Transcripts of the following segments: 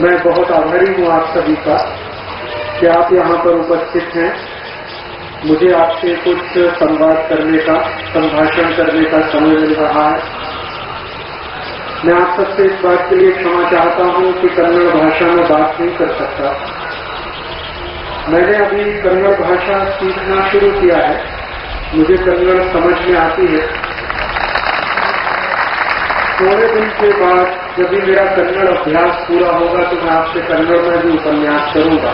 मैं बहुत आभारी हूँ आप सभी का कि आप यहाँ पर उपस्थित हैं। मुझे आपसे कुछ संवाद करने का, संभाषण करने का समय मिल रहा है। मैं आप सबसे इस बात के लिए क्षमा चाहता हूँ कि कन्नड़ भाषा में बात नहीं कर सकता। मैंने अभी कन्नड़ भाषा सीखना शुरू किया है, मुझे कन्नड़ समझ में आती है। थोड़े दिन के बाद जब भी मेरा कन्नड़ अभ्यास पूरा होगा तो मैं आपसे कन्नड़ में भी उपन्यास करूंगा,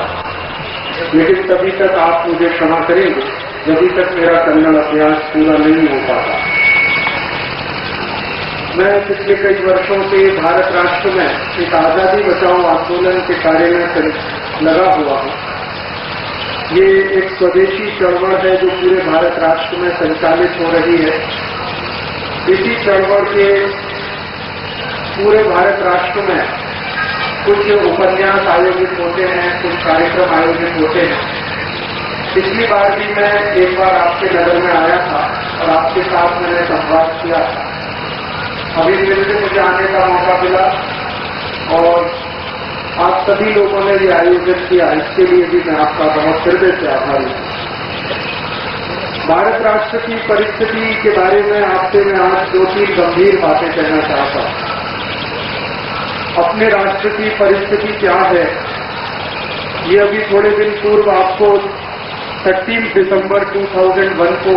लेकिन तभी तक आप मुझे क्षमा करेंगे जब तक मेरा कन्नड़ अभ्यास पूरा नहीं हो पाता। मैं पिछले कई वर्षों से भारत राष्ट्र में एक आजादी बचाओ आंदोलन के कार्य में लगा हुआ हूँ। ये एक स्वदेशी चळवळ है जो पूरे भारत राष्ट्र में संचालित हो रही है। इसी चळवळ के पूरे भारत राष्ट्र में कुछ उपन्यास आयोजित होते हैं, कुछ कार्यक्रम आयोजित होते हैं। पिछली बार भी मैं एक बार आपके नगर में आया था और आपके साथ मैंने संवाद किया था। अभी फिर से मुझे आने का मौका मिला और आप सभी लोगों ने ये आयोजित किया, इसके लिए भी मैं आपका बहुत हृदय से आभारी हूँ। भारत राष्ट्र की परिस्थिति के बारे में आपसे मैं आज 2-3 गंभीर बातें कहना चाहता हूँ। अपने राष्ट्र की परिस्थिति क्या है, ये अभी थोड़े दिन पूर्व आपको 13 दिसंबर 2001 को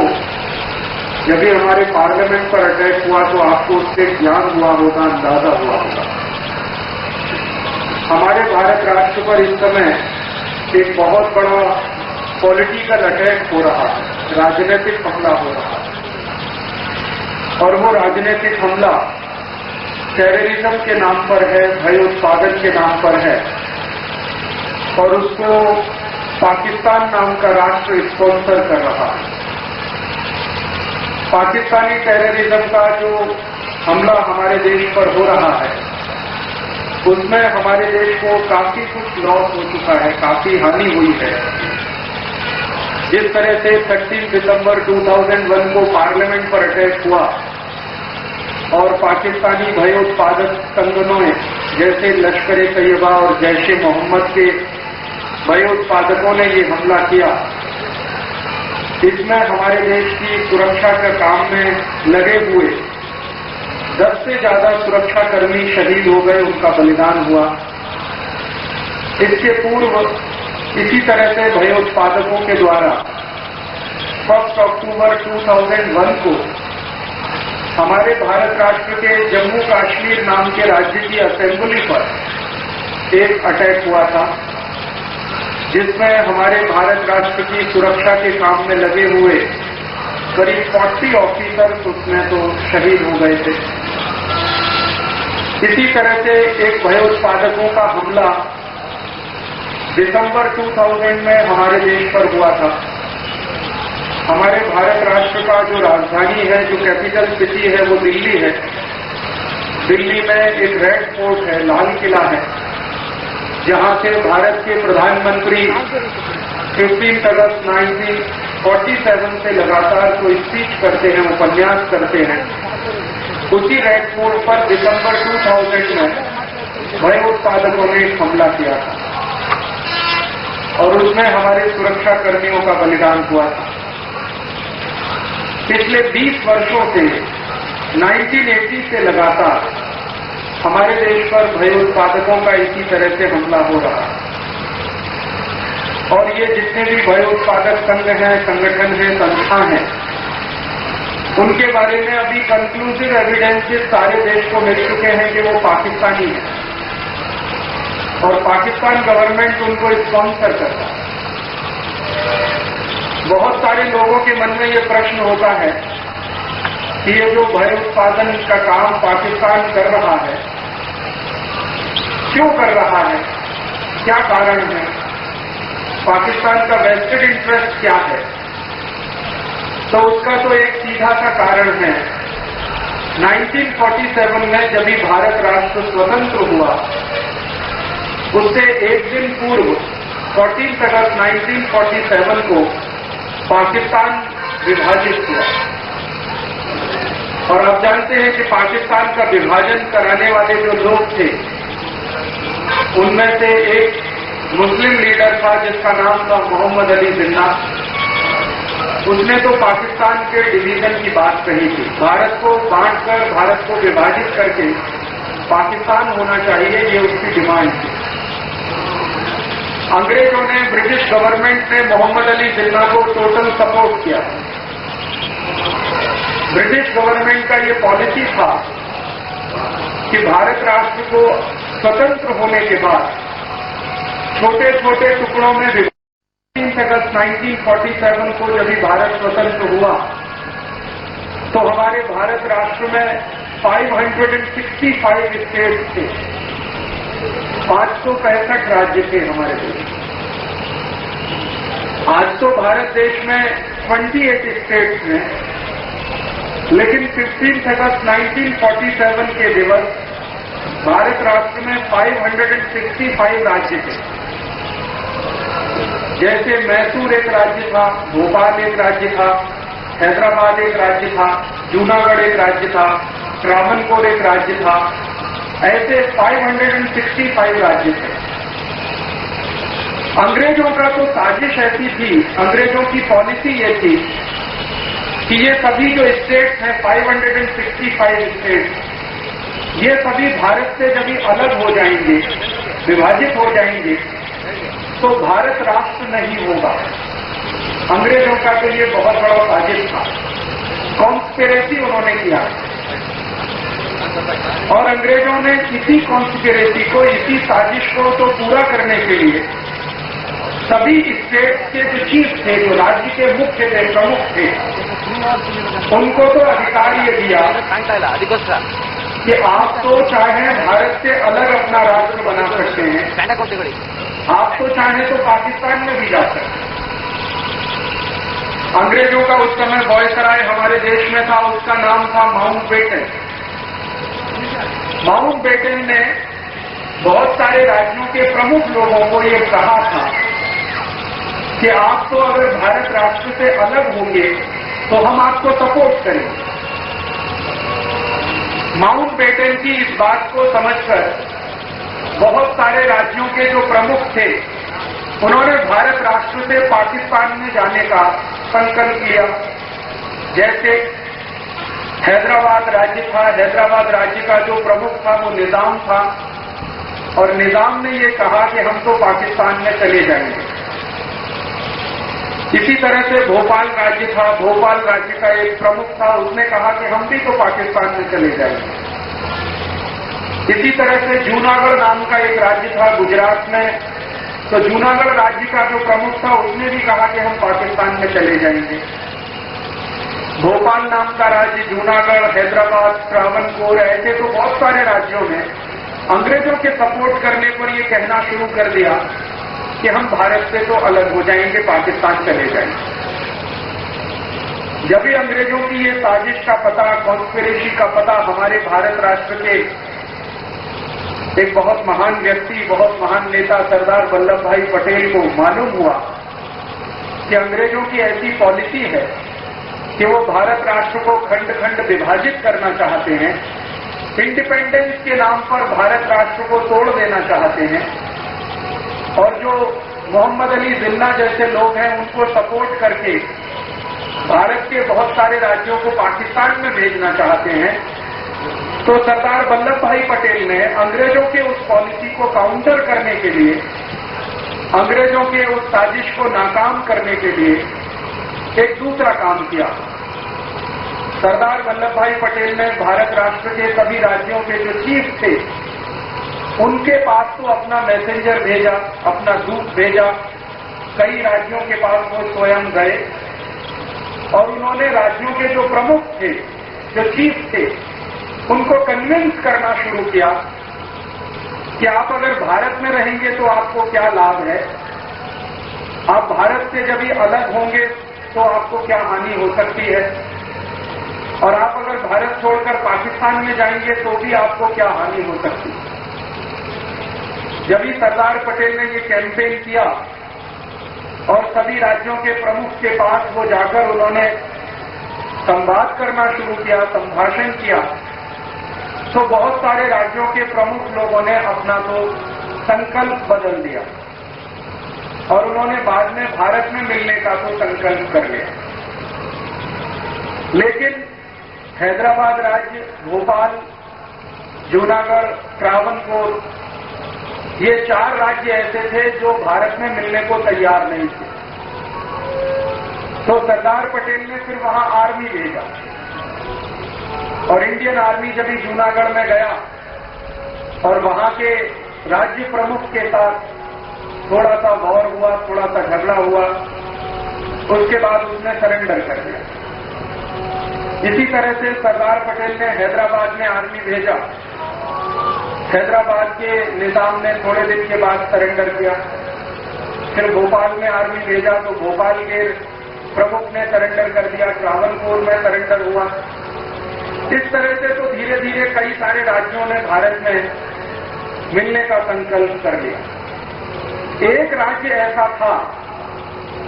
जब भी हमारे पार्लियामेंट पर अटैक हुआ तो आपको उससे ज्ञान हुआ होगा, अंदाजा हुआ होगा। हमारे भारत राष्ट्र पर इस समय एक बहुत बड़ा पॉलिटिकल अटैक हो रहा है, राजनीतिक हमला हो रहा है। और वो राजनीतिक हमला टेररिज्म के नाम पर है, भयोत्पादन के नाम पर है और उसको पाकिस्तान नाम का राष्ट्र स्पॉन्सर कर रहा है। पाकिस्तानी टेररिज्म का जो हमला हमारे देश पर हो रहा है उसमें हमारे देश को काफी कुछ लॉस हो चुका है, काफी हानि हुई है। जिस तरह से 13 दिसंबर 2001 को पार्लियामेंट पर अटैक हुआ और पाकिस्तानी भयोत्पादक संगठनों जैसे लश्कर ए तैयबा और जैश ए मोहम्मद के भयोत्पादकों ने ये हमला किया, इसमें हमारे देश की सुरक्षा के काम में लगे हुए 10 से ज्यादा सुरक्षाकर्मी शहीद हो गए, उनका बलिदान हुआ। इसके पूर्व इसी तरह से भयोत्पादकों के द्वारा 1 अक्टूबर 2001 को हमारे भारत राष्ट्र के जम्मू कश्मीर नाम के राज्य की असेंबली पर एक अटैक हुआ था, जिसमें हमारे भारत राष्ट्र की सुरक्षा के काम में लगे हुए करीब 40 ऑफिसर्स उसमें तो शहीद हो गए थे। इसी तरह से एक भयोत्पादकों का हमला दिसंबर 2000 में हमारे देश पर हुआ था। हमारे भारत राष्ट्र का जो राजधानी है, जो कैपिटल सिटी है, वो दिल्ली है। दिल्ली में एक रेड फोर्ट है, लाल किला है, जहां से भारत के प्रधानमंत्री 15 अगस्त 1947 से लगातार कोई स्पीच करते हैं, उपन्यास करते हैं। उसी रेड फोर्ट पर दिसंबर 2000 में भयोत्पादकों ने एक हमला किया था और उसमें हमारे सुरक्षा कर्मियों का बलिदान हुआ था। पिछले 20 वर्षों से 1980 से लगातार हमारे देश पर भयोत्पादकों का इसी तरह से हमला हो रहा है और ये जितने भी भयोत्पादक संघ हैं, संगठन हैं, संस्था हैं, उनके बारे में अभी कंक्लूसिव एविडेंसेस सारे देश को मिल चुके हैं कि वो पाकिस्तानी है और पाकिस्तान गवर्नमेंट उनको स्पॉन्सर करता है। बहुत सारे लोगों के मन में ये प्रश्न होता है कि ये जो भयोत्पादन का काम पाकिस्तान कर रहा है, क्यों कर रहा है, क्या कारण है, पाकिस्तान का वेस्टेड इंटरेस्ट क्या है? तो उसका तो एक सीधा सा कारण है। 1947 में जब भी भारत राष्ट्र स्वतंत्र हुआ, उससे एक दिन पूर्व 14 अगस्त 1947 को पाकिस्तान विभाजित हुआ और आप जानते हैं कि पाकिस्तान का विभाजन कराने वाले जो लोग थे उनमें से एक मुस्लिम लीडर था जिसका नाम था मोहम्मद अली जिन्ना। उसने तो पाकिस्तान के डिवीजन की बात कही थी, भारत को बांटकर, भारत को विभाजित करके पाकिस्तान होना चाहिए, ये उसकी डिमांड थी। अंग्रेजों ने, ब्रिटिश गवर्नमेंट ने मोहम्मद अली जिन्ना को टोटल सपोर्ट किया। ब्रिटिश गवर्नमेंट का ये पॉलिसी था कि भारत राष्ट्र को स्वतंत्र होने के बाद छोटे छोटे टुकड़ों में 3 अगस्त 1947 को जब भारत स्वतंत्र हुआ तो हमारे भारत राष्ट्र में 565 स्टेट थे, 565 राज्य थे हमारे देश। आज तो भारत देश में 28 स्टेट्स हैं, लेकिन 15 अगस्त 1947 के दिवस भारत राष्ट्र में 565 राज्य थे। जैसे मैसूर एक राज्य था, भोपाल एक राज्य था, हैदराबाद एक राज्य था, जूनागढ़ एक राज्य था, ट्रावनकोर एक राज्य था, ऐसे 565 राज्य थे। अंग्रेजों का तो साजिश ऐसी थी, अंग्रेजों की पॉलिसी ये थी कि ये सभी जो स्टेट्स हैं, 565 स्टेट्स, ये सभी भारत से जब अलग हो जाएंगे, विभाजित हो जाएंगे, तो भारत राष्ट्र नहीं होगा। अंग्रेजों का तो ये बहुत बड़ा साजिश था, कॉन्स्पिरेसी उन्होंने किया। और अंग्रेजों ने इसी कॉन्स्पिरेसी को, इसी साजिश को तो पूरा करने के लिए सभी स्टेट के जो चीफ थे, जो राज्य के मुख्य थे, प्रमुख थे, उनको तो अधिकार ये दिया कि आप तो चाहे भारत से अलग अपना राष्ट्र बना सकते हैं, आप तो चाहे तो पाकिस्तान में भी जा सकते हैं। अंग्रेजों का उस समय वायसराय हमारे देश में था, उसका नाम था माउंटबेटन। माउंटबेटन ने बहुत सारे राज्यों के प्रमुख लोगों को ये कहा था कि आप तो अगर भारत राष्ट्र से अलग होंगे तो हम आपको सपोर्ट करेंगे। माउंटबेटन की इस बात को समझकर बहुत सारे राज्यों के जो प्रमुख थे, उन्होंने भारत राष्ट्र से पाकिस्तान में जाने का संकल्प लिया। जैसे हैदराबाद राज्य था, हैदराबाद राज्य का जो प्रमुख था वो निजाम था, और निजाम ने ये कहा कि हम तो पाकिस्तान में चले जाएंगे। इसी तरह से भोपाल राज्य था, भोपाल राज्य का एक प्रमुख था, उसने कहा कि हम भी तो पाकिस्तान में चले जाएंगे। इसी तरह से जूनागढ़ नाम का एक राज्य था गुजरात में, तो जूनागढ़ राज्य का जो प्रमुख था उसने भी कहा कि हम पाकिस्तान में चले जाएंगे। भोपाल नाम का राज्य, जूनागढ़, हैदराबाद, ट्रावनकोर, ऐसे तो बहुत सारे राज्यों में अंग्रेजों के सपोर्ट करने पर यह कहना शुरू कर दिया कि हम भारत से तो अलग हो जाएंगे, पाकिस्तान चले जाएंगे। जब भी अंग्रेजों की ये साजिश का पता, कॉन्स्पिरेसी का पता हमारे भारत राष्ट्र के एक बहुत महान व्यक्ति, बहुत महान नेता सरदार वल्लभ भाई पटेल को मालूम हुआ कि अंग्रेजों की ऐसी पॉलिसी है कि वो भारत राष्ट्र को खंड खंड विभाजित करना चाहते हैं, इंडिपेंडेंस के नाम पर भारत राष्ट्र को तोड़ देना चाहते हैं, और जो मोहम्मद अली जिन्ना जैसे लोग हैं उनको सपोर्ट करके भारत के बहुत सारे राज्यों को पाकिस्तान में भेजना चाहते हैं। तो सरदार वल्लभ भाई पटेल ने अंग्रेजों के उस पॉलिसी को काउंटर करने के लिए, अंग्रेजों के उस साजिश को नाकाम करने के लिए एक दूसरा काम किया। सरदार वल्लभ भाई पटेल ने भारत राष्ट्र के सभी राज्यों के जो चीफ थे उनके पास तो अपना मैसेंजर भेजा, अपना दूत भेजा। कई राज्यों के पास वो स्वयं गए और उन्होंने राज्यों के जो प्रमुख थे, जो चीफ थे, उनको कन्विंस करना शुरू किया कि आप अगर भारत में रहेंगे तो आपको क्या लाभ है, आप भारत से जब अलग होंगे तो आपको क्या हानि हो सकती है, और आप अगर भारत छोड़कर पाकिस्तान में जाएंगे तो भी आपको क्या हानि हो सकती है। जब ही सरदार पटेल ने ये कैंपेन किया और सभी राज्यों के प्रमुख के पास वो जाकर उन्होंने संवाद करना शुरू किया, संभाषण किया, तो बहुत सारे राज्यों के प्रमुख लोगों ने अपना तो संकल्प बदल दिया और उन्होंने बाद में भारत में मिलने का तो संकल्प कर लिया। लेकिन हैदराबाद राज्य, भोपाल, जूनागढ़, त्रावणकोर, ये 4 राज्य ऐसे थे जो भारत में मिलने को तैयार नहीं थे। तो सरदार पटेल ने फिर वहां आर्मी भेजा और इंडियन आर्मी जब जूनागढ़ में गया और वहां के राज्य प्रमुख के साथ थोड़ा सा वॉर हुआ, थोड़ा सा झगड़ा हुआ, उसके बाद उसने सरेंडर कर दिया। इसी तरह से सरदार पटेल ने हैदराबाद में आर्मी भेजा, हैदराबाद के निजाम ने थोड़े दिन के बाद सरेंडर किया। फिर भोपाल में आर्मी भेजा तो भोपाल के प्रमुख ने सरेंडर कर दिया, त्रावणकोर में सरेंडर हुआ। इस तरह से तो धीरे धीरे कई सारे राज्यों ने भारत में मिलने का संकल्प कर लिया। एक राज्य ऐसा था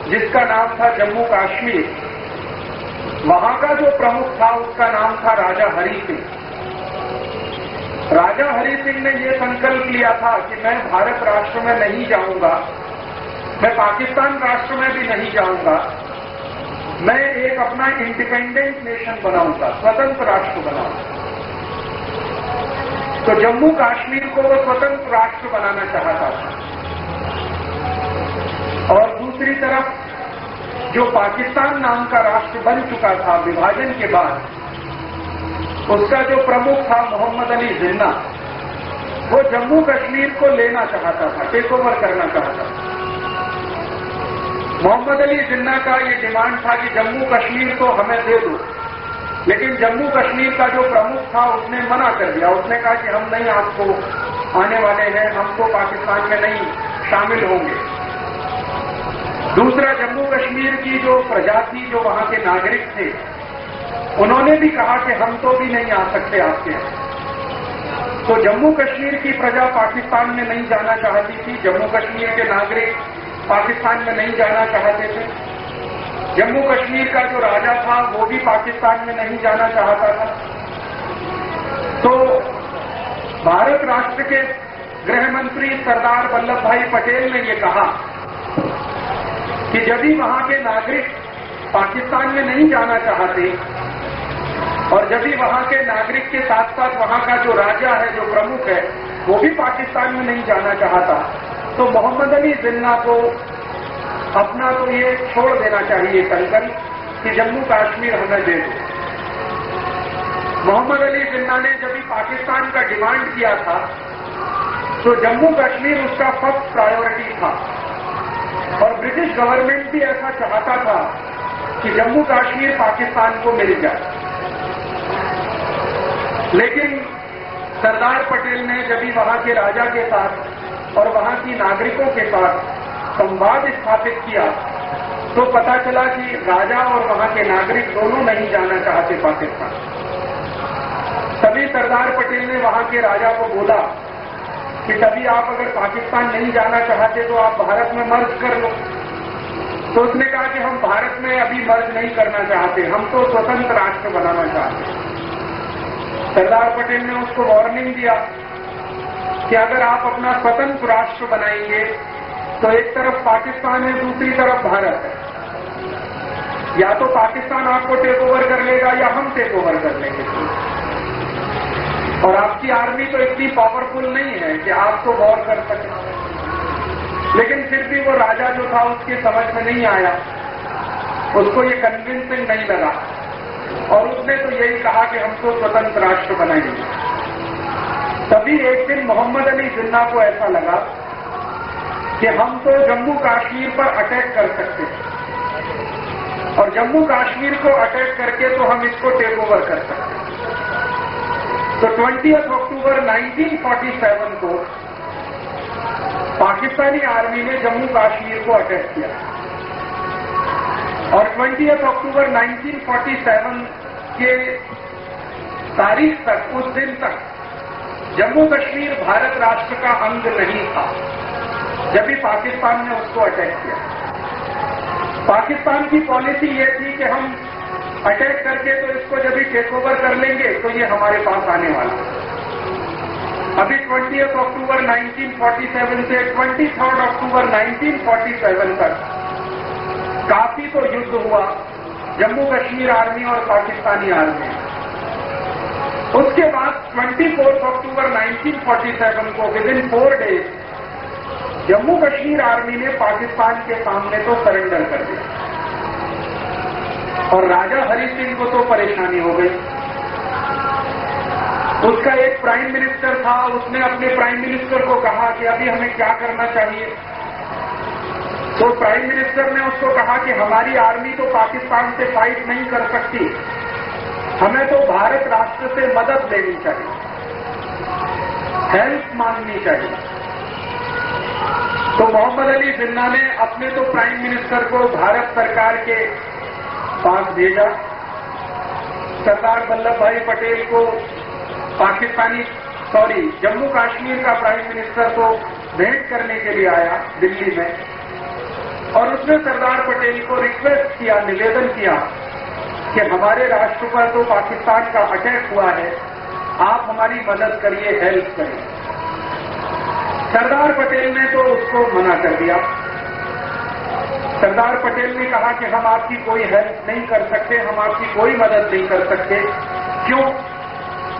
जिसका नाम था जम्मू कश्मीर। वहां का जो प्रमुख था उसका नाम था राजा हरि सिंह। राजा हरि सिंह ने यह संकल्प लिया था कि मैं भारत राष्ट्र में नहीं जाऊंगा, मैं पाकिस्तान राष्ट्र में भी नहीं जाऊंगा, मैं एक अपना इंडिपेंडेंट नेशन बनाऊंगा, स्वतंत्र राष्ट्र बनाऊंगा। तो जम्मू कश्मीर को वो स्वतंत्र राष्ट्र बनाना चाहता था। और दूसरी तरफ जो पाकिस्तान नाम का राष्ट्र बन चुका था विभाजन के बाद, उसका जो प्रमुख था मोहम्मद अली जिन्ना, वो जम्मू कश्मीर को लेना चाहता था, टेक ओवर करना चाहता था। मोहम्मद अली जिन्ना का ये डिमांड था कि जम्मू कश्मीर तो हमें दे दो, लेकिन जम्मू कश्मीर का जो प्रमुख था उसने मना कर दिया। उसने कहा कि हम नहीं आपको आने वाले हैं, हम तो पाकिस्तान में नहीं शामिल होंगे। दूसरा, जम्मू कश्मीर की जो प्रजा थी, जो वहां के नागरिक थे, उन्होंने भी कहा कि हम तो भी नहीं आ सकते आपके यहाँ। तो जम्मू कश्मीर की प्रजा पाकिस्तान में नहीं जाना चाहती थी, जम्मू कश्मीर के नागरिक पाकिस्तान में नहीं जाना चाहते थे। जम्मू कश्मीर का जो राजा था वो भी पाकिस्तान में नहीं जाना चाहता था। तो भारत राष्ट्र के गृह मंत्री सरदार वल्लभ भाई पटेल ने ये कहा कि जब भी वहां के नागरिक पाकिस्तान में नहीं जाना चाहते और जब भी वहां के नागरिक के साथ साथ वहां का जो राजा है, जो प्रमुख है, वो भी पाकिस्तान में नहीं जाना चाहता, तो मोहम्मद अली जिन्ना को अपना तो ये छोड़ देना चाहिए संकल्प कि जम्मू कश्मीर हमें दे दो। मोहम्मद अली जिन्ना ने जब भी पाकिस्तान का डिमांड किया था तो जम्मू कश्मीर उसका फर्स्ट प्रायोरिटी था और ब्रिटिश गवर्नमेंट भी ऐसा चाहता था कि जम्मू कश्मीर पाकिस्तान को मिल जाए। लेकिन सरदार पटेल ने जब भी वहां के राजा के साथ और वहां की नागरिकों के साथ संवाद स्थापित किया तो पता चला कि राजा और वहां के नागरिक दोनों नहीं जाना चाहते पाकिस्तान। तभी सरदार पटेल ने वहां के राजा को बोला कि तभी आप अगर पाकिस्तान नहीं जाना चाहते तो आप भारत में मर्ज कर लो। तो उसने कहा कि हम भारत में अभी मर्ज नहीं करना चाहते, हम तो स्वतंत्र राष्ट्र बनाना चाहते हैं। सरदार पटेल ने उसको वार्निंग दिया कि अगर आप अपना स्वतंत्र राष्ट्र बनाएंगे तो एक तरफ पाकिस्तान है, दूसरी तरफ भारत है। या तो पाकिस्तान आपको टेक ओवर कर लेगा या हम टेक ओवर कर लेंगे। और आपकी आर्मी तो इतनी पावरफुल नहीं है कि आप तो वॉर कर सके। लेकिन फिर भी वो राजा जो था उसके समझ में नहीं आया, उसको ये कन्विंसिंग नहीं लगा और उसने तो यही कहा कि हम तो स्वतंत्र राष्ट्र बनाएंगे। तभी एक दिन मोहम्मद अली जिन्ना को ऐसा लगा कि हम तो जम्मू कश्मीर पर अटैक कर सकते हैं और जम्मू कश्मीर को अटैक करके तो हम इसको टेक ओवर कर सकते हैं। तो 20 अक्टूबर 1947 को पाकिस्तानी आर्मी ने जम्मू कश्मीर को अटैक किया और 20 अक्टूबर 1947 के तारीख तक, उस दिन तक जम्मू कश्मीर भारत राष्ट्र का अंग नहीं था जब भी पाकिस्तान ने उसको अटैक किया। पाकिस्तान की पॉलिसी ये थी कि हम अटैक करके तो इसको जब भी टेक ओवर कर लेंगे तो ये हमारे पास आने वाला है। अभी 20 अक्टूबर 1947 से 23 अक्टूबर 1947 तक काफी तो युद्ध हुआ जम्मू कश्मीर आर्मी और पाकिस्तानी आर्मी। उसके बाद 24 अक्टूबर 1947 को with in 4 days Jammu Kashmir army ने पाकिस्तान के सामने तो सरेंडर कर दिया और राजा हरि सिंह को तो परेशानी हो गई। उसका एक प्राइम मिनिस्टर था, उसने अपने प्राइम मिनिस्टर को कहा कि अभी हमें क्या करना चाहिए। तो प्राइम मिनिस्टर ने उसको कहा कि हमारी आर्मी तो पाकिस्तान से फाइट नहीं कर सकती, हमें तो भारत राष्ट्र से मदद लेनी चाहिए, हेल्प मांगनी चाहिए। तो मोहम्मद अली जिन्ना ने अपने तो प्राइम मिनिस्टर को भारत सरकार के पास भेजा। सरदार वल्लभ भाई पटेल को जम्मू कश्मीर का प्राइम मिनिस्टर को भेंट करने के लिए आया दिल्ली में और उसने सरदार पटेल को रिक्वेस्ट किया, निवेदन किया कि हमारे राष्ट्र पर तो पाकिस्तान का अटैक हुआ है, आप हमारी मदद करिए, हेल्प करिए। सरदार पटेल ने तो उसको मना कर दिया। सरदार पटेल ने कहा कि हम आपकी कोई हेल्प नहीं कर सकते, हम आपकी कोई मदद नहीं कर सकते। क्यों?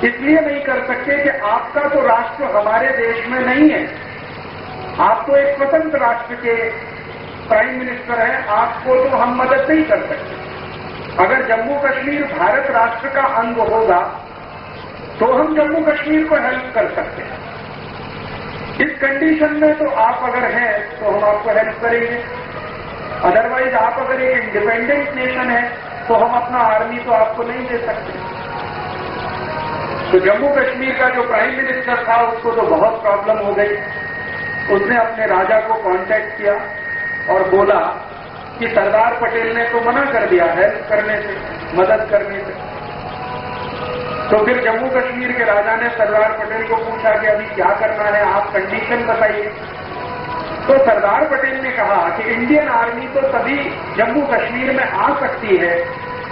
इसलिए नहीं कर सकते कि आपका तो राष्ट्र हमारे देश में नहीं है, आप तो एक स्वतंत्र राष्ट्र के प्राइम मिनिस्टर हैं, आपको तो हम मदद नहीं कर सकते। अगर जम्मू कश्मीर भारत राष्ट्र का अंग होगा तो हम जम्मू कश्मीर को हेल्प कर सकते हैं। इस कंडीशन में तो आप अगर हैं तो हम आपको हेल्प करेंगे, अदरवाइज आप अगर एक इंडिपेंडेंट नेशन है तो हम अपना आर्मी तो आपको नहीं दे सकते। तो जम्मू कश्मीर का जो प्राइम मिनिस्टर था उसको तो बहुत प्रॉब्लम हो गई। उसने अपने राजा को कांटेक्ट किया और बोला कि सरदार पटेल ने तो मना कर दिया हेल्प करने से, मदद करने से। तो फिर जम्मू कश्मीर के राजा ने सरदार पटेल को पूछा कि अभी क्या करना है, आप कंडीशन बताइए। तो सरदार पटेल ने कहा कि इंडियन आर्मी तो तभी जम्मू कश्मीर में आ सकती है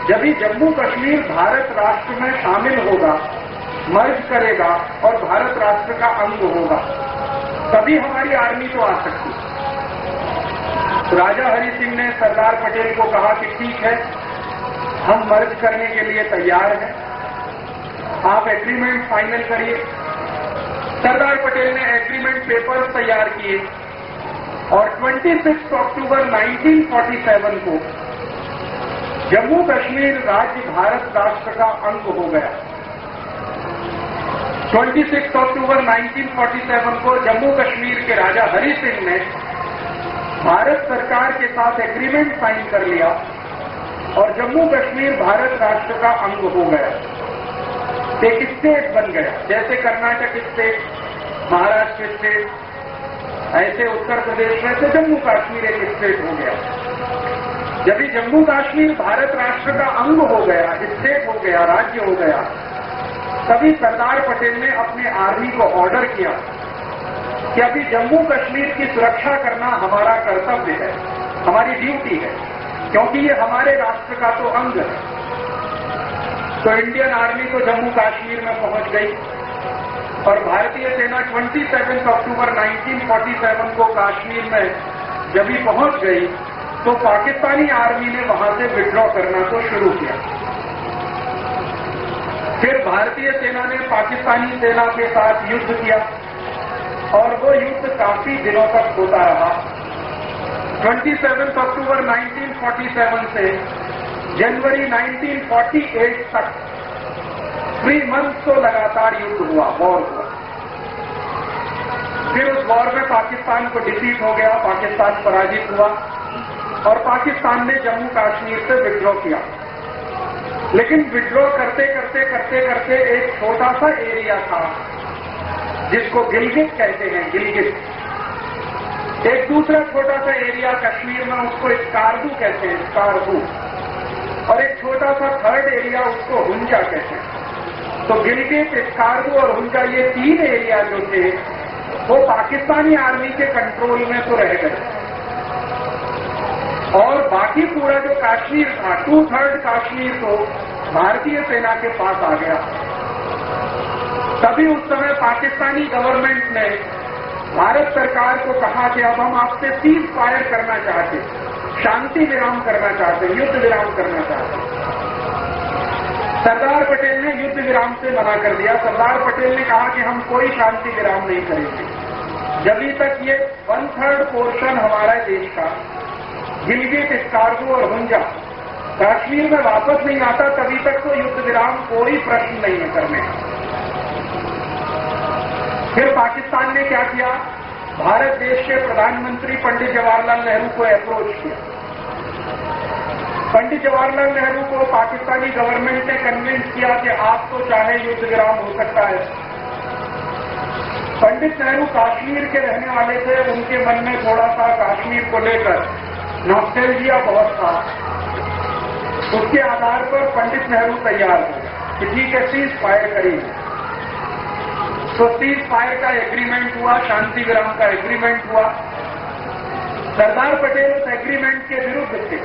जब ही जम्मू कश्मीर भारत राष्ट्र में शामिल होगा, मर्ज करेगा और भारत राष्ट्र का अंग होगा, तभी हमारी आर्मी तो आ सकती है। तो राजा हरि सिंह ने सरदार पटेल को कहा कि ठीक है, हम मर्ज करने के लिए तैयार हैं, आप एग्रीमेंट फाइनल करिए। सरदार पटेल ने एग्रीमेंट पेपर तैयार किए और 26 अक्टूबर 1947 को जम्मू कश्मीर राज्य भारत राष्ट्र का अंग हो गया। 26 अक्टूबर 1947 को जम्मू कश्मीर के राजा हरि सिंह ने भारत सरकार के साथ एग्रीमेंट साइन कर लिया और जम्मू कश्मीर भारत राष्ट्र का अंग हो गया, एक स्टेट बन गया। जैसे कर्नाटक स्टेट, महाराष्ट्र स्टेट, ऐसे उत्तर प्रदेश में से जम्मू कश्मीर एक स्टेट हो गया। जब ही जम्मू कश्मीर भारत राष्ट्र का अंग हो गया, स्टेट हो गया, राज्य हो गया, तभी सरदार पटेल ने अपने आर्मी को ऑर्डर किया कि अभी जम्मू कश्मीर की सुरक्षा करना हमारा कर्तव्य है, हमारी ड्यूटी है, क्योंकि ये हमारे राष्ट्र का तो अंग है। तो इंडियन आर्मी तो जम्मू कश्मीर में पहुंच गई और भारतीय सेना 27 अक्टूबर 1947 को कश्मीर में जब ही पहुंच गई तो पाकिस्तानी आर्मी ने वहां से विड्रॉ करना तो शुरू किया। फिर भारतीय सेना ने पाकिस्तानी सेना के साथ युद्ध किया और वो युद्ध काफी दिनों तक होता रहा। 27 अक्टूबर 1947 से जनवरी 1948 तक 3 मंथ तो लगातार युद्ध हुआ, वॉर हुआ। फिर उस वॉर में पाकिस्तान को डिफीट हो गया, पाकिस्तान पराजित हुआ और पाकिस्तान ने जम्मू कश्मीर से विड्रॉ किया। लेकिन विड्रॉ करते करते करते करते एक छोटा सा एरिया था जिसको गिलगित कहते हैं, गिलगित। एक दूसरा छोटा सा एरिया कश्मीर में उसको स्कार्दू कहते हैं, स्कार्दू। और एक छोटा सा थर्ड एरिया उसको हुंजा कहते हैं। तो गिलगित, स्कार्दू और हुंजा ये 3 एरिया जो थे वो पाकिस्तानी आर्मी के कंट्रोल में तो रह गए और बाकी पूरा जो कश्मीर था, 2/3 कश्मीर तो भारतीय सेना के पास आ गया। तभी उस समय पाकिस्तानी गवर्नमेंट ने भारत सरकार को कहा कि अब हम आपसे सीज फायर करना चाहते, शांति विराम करना चाहते, युद्ध विराम करना चाहते। सरदार पटेल ने युद्ध विराम से मना कर दिया। सरदार पटेल ने कहा कि हम कोई शांति विराम नहीं करेंगे जब तक ये 1/3 पोर्शन हमारा देश का गिलगित, स्कार्दू और हुंजा कश्मीर में वापस नहीं आता, तभी तक तो युद्ध विराम कोई प्रश्न नहीं है करने का। फिर पाकिस्तान ने क्या किया, भारत देश के प्रधानमंत्री पंडित जवाहरलाल नेहरू को अप्रोच किया। पंडित जवाहरलाल नेहरू को पाकिस्तानी गवर्नमेंट ने कन्विंस किया कि आप तो चाहे युद्ध विराम हो सकता है। पंडित नेहरू कश्मीर के रहने वाले थे, उनके मन में थोड़ा सा कश्मीर को लेकर नॉस्टैल्जिया बहुत था। उसके आधार पर पंडित नेहरू तैयार हुए कि ठीक है, सीज फायर करेंगे। तो सीज फायर का एग्रीमेंट हुआ, शांति विराम का एग्रीमेंट हुआ। सरदार पटेल उस एग्रीमेंट के विरुद्ध थे,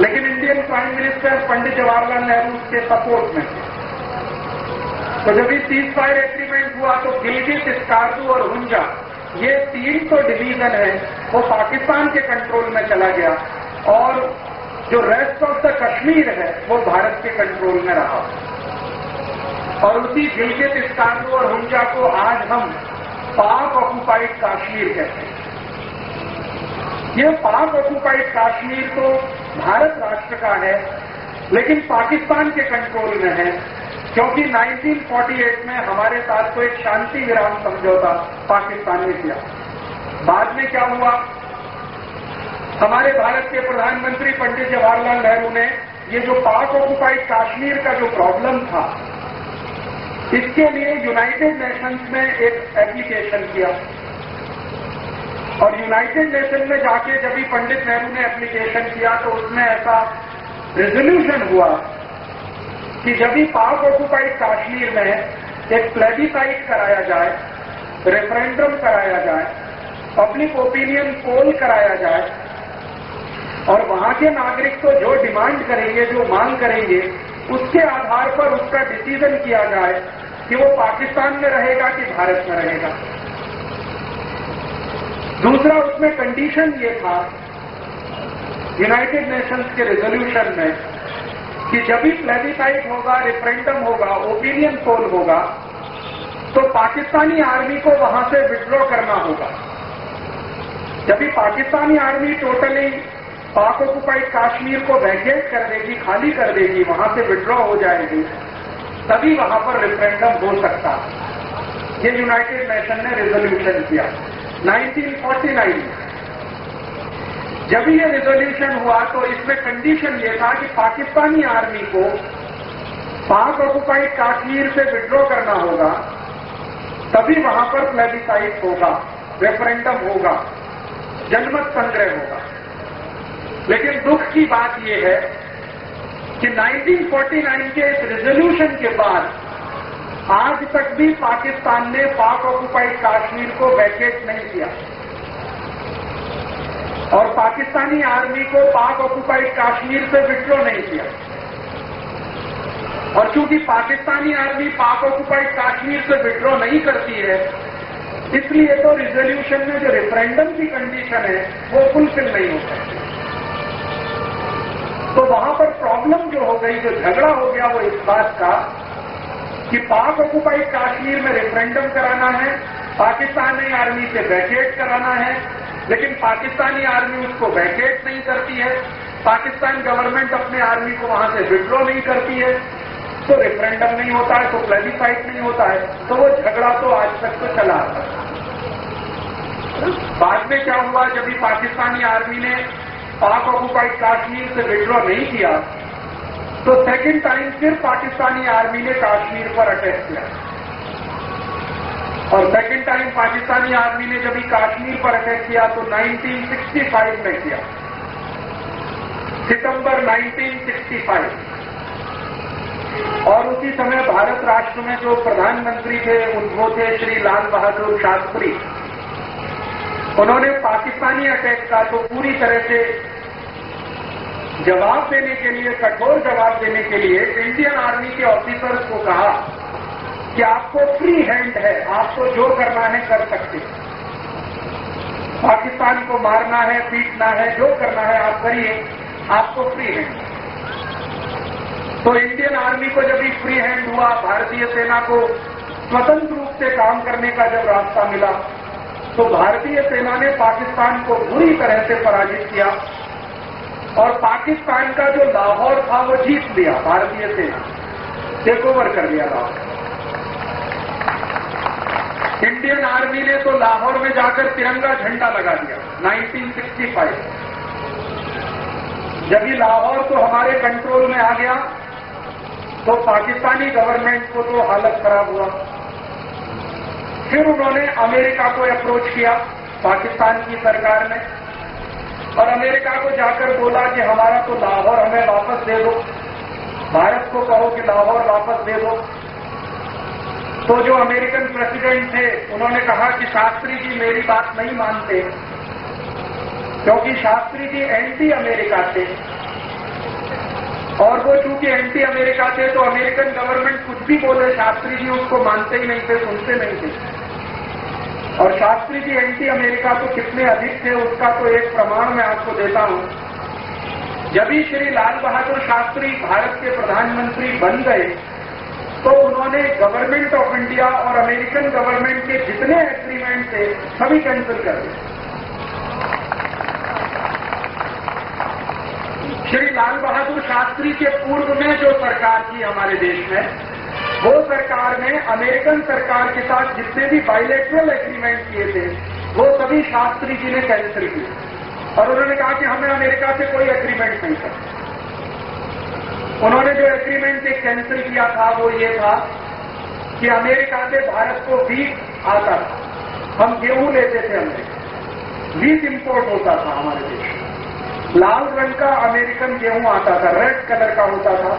लेकिन Indian prime minister Pandit Jawaharlal Nehru उसके सपोर्ट में थे। तो जब ये सीज फायर एग्रीमेंट हुआ तो गिलगित, स्कार्दू और हुंजा, ये 3 तो डिवीजन है, वो पाकिस्तान के कंट्रोल में चला गया और जो रेस्ट ऑफ द कश्मीर है वो भारत के कंट्रोल में रहा। और उसी गिलगित, स्कार्दू और हुंजा को आज हम पाक ऑक्युपाइड कश्मीर कहते हैं। ये पाक ऑक्युपाइड कश्मीर तो भारत राष्ट्र का है, लेकिन पाकिस्तान के कंट्रोल में है, क्योंकि 1948 में हमारे साथ को एक शांति विराम समझौता पाकिस्तान ने किया। बाद में क्या हुआ, हमारे भारत के प्रधानमंत्री पंडित जवाहरलाल नेहरू ने ये जो पाक ऑक्युपाइड कश्मीर का जो प्रॉब्लम था, इसके लिए यूनाइटेड नेशंस में एक एप्लीकेशन किया। और यूनाइटेड नेशन में जाके जब भी पंडित नेहरू ने एप्लीकेशन किया तो उसमें ऐसा रेजोल्यूशन हुआ कि जब भी पाक ऑक्युपाइड कश्मीर में एक प्लेबिसाइट कराया जाए, रेफरेंडम कराया जाए, पब्लिक ओपिनियन पोल कराया जाए और वहां के नागरिक तो जो डिमांड करेंगे, जो मांग करेंगे, उसके आधार पर उसका डिसीजन किया जाए कि वो पाकिस्तान में रहेगा कि भारत में रहेगा। दूसरा, उसमें कंडीशन ये था यूनाइटेड नेशंस के रेजोल्यूशन में कि जब भी प्लेबिसाइट होगा, रेफरेंडम होगा, ओपिनियन पोल होगा, तो पाकिस्तानी आर्मी को वहां से विड्रॉ करना होगा। जब भी पाकिस्तानी आर्मी टोटली पाक ऑक्युपाइड कश्मीर को वैकेट कर देगी, खाली कर देगी, वहां से विड्रॉ हो जाएगी, तभी वहां पर रेफरेंडम हो सकता है। ये यूनाइटेड नेशन ने रेजोल्यूशन किया 1949 में। जब ये रेजोल्यूशन हुआ तो इसमें कंडीशन ये था कि पाकिस्तानी आर्मी को पाक ऑक्युपाइड कश्मीर से विड्रॉ करना होगा, तभी वहां पर प्लेबिसाइट होगा, रेफरेंडम होगा, जनमत संग्रह होगा। लेकिन दुख की बात यह है कि 1949 के इस रेजोल्यूशन के बाद आज तक भी पाकिस्तान ने पाक ऑक्युपाइड कश्मीर को वैकेट नहीं किया और पाकिस्तानी आर्मी को पाक ऑक्युपाइड कश्मीर से विड्रॉ नहीं किया। और चूंकि पाकिस्तानी आर्मी पाक ऑक्युपाइड कश्मीर से विड्रॉ नहीं करती है, इसलिए तो रिजोल्यूशन में जो रेफरेंडम की कंडीशन है वो फुलफिल नहीं हो सकती। तो वहां पर प्रॉब्लम जो हो गई, जो झगड़ा हो गया, वो इस बात का कि पाक ऑक्युपाइड कश्मीर में रेफरेंडम कराना है, पाकिस्तानी आर्मी से वैकेट कराना है, लेकिन पाकिस्तानी आर्मी उसको वैकेट नहीं करती है, पाकिस्तान गवर्नमेंट अपने आर्मी को वहां से विड्रॉ नहीं करती है, तो रेफरेंडम नहीं होता है, तो प्लेबिसाइट नहीं होता है, तो वो झगड़ा तो आज तक तो चला आता है। बाद में क्या हुआ, जब भी पाकिस्तानी आर्मी ने पाक ऑक्युपाइड कश्मीर से विड्रॉ नहीं किया, तो सेकेंड टाइम फिर पाकिस्तानी आर्मी ने कश्मीर पर अटैक किया। और सेकेंड टाइम पाकिस्तानी आर्मी ने जब कश्मीर पर अटैक किया तो 1965 में किया, सितंबर 1965। और उसी समय भारत राष्ट्र में जो प्रधानमंत्री थे वो थे श्री लाल बहादुर शास्त्री। उन्होंने पाकिस्तानी अटैक का तो पूरी तरह से जवाब देने के लिए, कठोर जवाब देने के लिए इंडियन आर्मी के ऑफिसर्स को कहा कि आपको फ्री हैंड है, आपको जो करना है कर सकते हैं। पाकिस्तान को मारना है, पीटना है, जो करना है आप करिए, आपको फ्री हैंड। तो इंडियन आर्मी को जब भी फ्री हैंड हुआ, भारतीय सेना को स्वतंत्र रूप से काम करने का जब रास्ता मिला, तो भारतीय सेना ने पाकिस्तान को बुरी तरह से पराजित किया और पाकिस्तान का जो लाहौर था वो जीत लिया। भारतीय सेना टेक ओवर कर लिया लाहौर। इंडियन आर्मी ने तो लाहौर में जाकर तिरंगा झंडा लगा दिया 1965। जब ये लाहौर तो हमारे कंट्रोल में आ गया तो पाकिस्तानी गवर्नमेंट को तो हालत खराब हुआ। फिर उन्होंने अमेरिका को अप्रोच किया, पाकिस्तान की सरकार ने, और अमेरिका को जाकर बोला कि हमारा तो लाहौर हमें वापस दे दो, भारत को कहो कि लाहौर वापस दे दो। तो जो अमेरिकन प्रेसिडेंट थे उन्होंने कहा कि शास्त्री जी मेरी बात नहीं मानते, क्योंकि शास्त्री जी एंटी अमेरिका थे, और वो चूंकि एंटी अमेरिका थे तो अमेरिकन गवर्नमेंट कुछ भी बोले शास्त्री जी उसको मानते ही नहीं थे, सुनते नहीं थे। और शास्त्री जी एंटी अमेरिका तो कितने अधिक थे उसका तो एक प्रमाण मैं आपको देता हूं। जब भी श्री लाल बहादुर शास्त्री भारत के प्रधानमंत्री बन गए तो उन्होंने गवर्नमेंट ऑफ इंडिया और अमेरिकन गवर्नमेंट के जितने एग्रीमेंट थे सभी कैंसिल कर दिए। श्री लाल बहादुर शास्त्री के पूर्व में जो सरकार थी हमारे देश में, वो सरकार ने अमेरिकन सरकार के साथ जितने भी बायलैटरल एग्रीमेंट किए थे वो सभी शास्त्री जी ने कैंसिल किए और उन्होंने कहा कि हमें अमेरिका से कोई एग्रीमेंट नहीं करना। उन्होंने जो एग्रीमेंट एक कैंसिल किया था वो ये था कि अमेरिका से भारत को वीट आता था, हम गेहूं लेते थे, हमने वीट इंपोर्ट होता था हमारे देश में। लाल रंग का अमेरिकन गेहूं आता था, रेड कलर का होता था,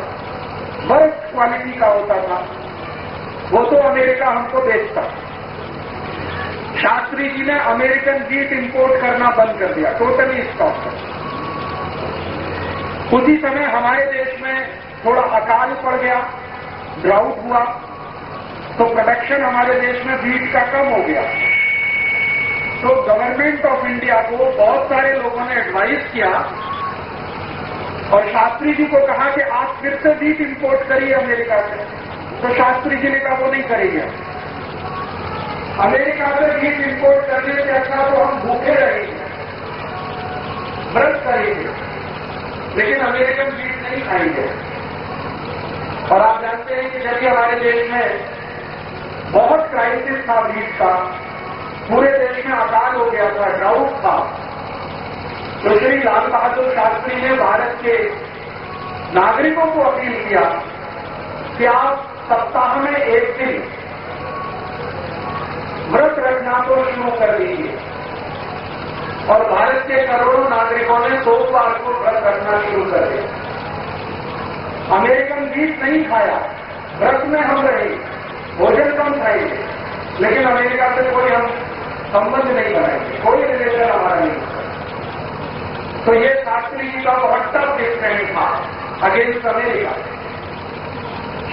वर्स्ट क्वालिटी का होता था, वो तो अमेरिका हमको बेचता। शास्त्री जी ने अमेरिकन वीट इंपोर्ट करना बंद कर दिया, टोटली स्टॉप कर। उसी समय हमारे देश में थोड़ा अकाल पड़ गया, ड्राउट हुआ, तो प्रोडक्शन हमारे देश में वीट का कम हो गया। तो गवर्नमेंट ऑफ इंडिया को बहुत सारे लोगों ने एडवाइस किया और शास्त्री जी को कहा कि आप फिर से वीट इंपोर्ट करिए अमेरिका से। तो शास्त्री जी ने कहा वो नहीं करेंगे, अमेरिका से वीट इंपोर्ट करने से अच्छा तो हम भूखे रहेंगे, व्रत करेंगे, लेकिन अमेरिकन वीट नहीं खाएंगे। और आप जानते हैं कि जब भी हमारे देश में बहुत क्राइसिस था वीट का, पूरे देश में अकाल हो गया था, ड्राउट था, तो श्री लाल बहादुर शास्त्री ने भारत के नागरिकों को अपील किया कि आप सप्ताह में एक दिन व्रत रखना तो शुरू कर दीजिए। और भारत के करोड़ों नागरिकों ने सोमवार को व्रत रखना शुरू कर दिया। अमेरिकन वीट नहीं खाया, व्रत में हम रहे, भोजन कम खाएंगे, लेकिन अमेरिका से कोई हम संबंध नहीं बनाएंगे, कोई रिलेशन हमारा नहीं। तो ये शास्त्री जी का बहुत टफ डिसीजन था अगेंस्ट अमेरिका।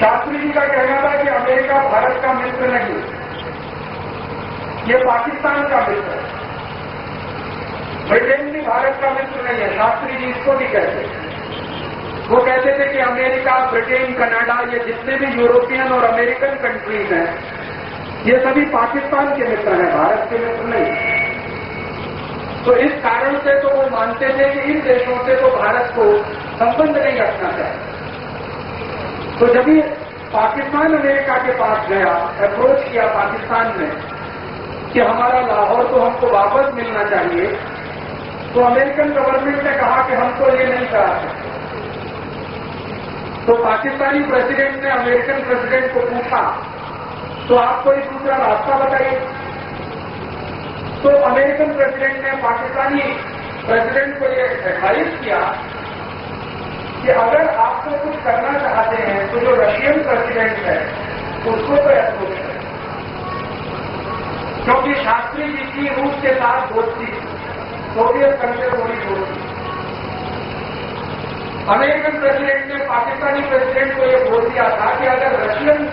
शास्त्री जी का कहना था कि अमेरिका भारत का मित्र नहीं, ये पाकिस्तान का मित्र है, ब्रिटेन भी भारत का मित्र नहीं है। शास्त्री जी इसको भी कहते थे। वो कहते थे कि अमेरिका, ब्रिटेन, कनाडा, ये जितने भी यूरोपियन और अमेरिकन कंट्रीज हैं, ये सभी पाकिस्तान के मित्र हैं, भारत के मित्र नहीं। तो इस कारण से तो वो मानते थे कि इन देशों से तो भारत को संबंध नहीं रखना चाहिए। तो जब भी पाकिस्तान अमेरिका के पास गया, अप्रोच किया पाकिस्तान ने कि हमारा लाहौर तो हमको वापस मिलना चाहिए, तो अमेरिकन गवर्नमेंट ने कहा कि हम तो ये नहीं करा सकते। तो पाकिस्तानी प्रेसिडेंट ने अमेरिकन प्रेसिडेंट को पूछा तो आप कोई दूसरा रास्ता बताइए। तो अमेरिकन प्रेसिडेंट ने पाकिस्तानी प्रेसिडेंट को ये एडवाइस किया कि अगर आपको कुछ करना चाहते हैं तो जो रशियन प्रेसिडेंट है उसको तो अप्रोच करें, क्योंकि शास्त्री जी की रूस के साथ दोस्ती, सोवियत संघ से थोड़ी दोस्ती। अमेरिकन प्रेसिडेंट ने पाकिस्तानी प्रेसिडेंट को यह बोल दिया था कि अगर रशियन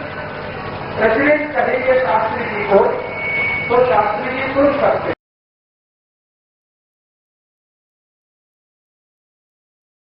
प्रेसिडेंट कहेंगे शास्त्री जी को तो शास्त्री जी सुन सकते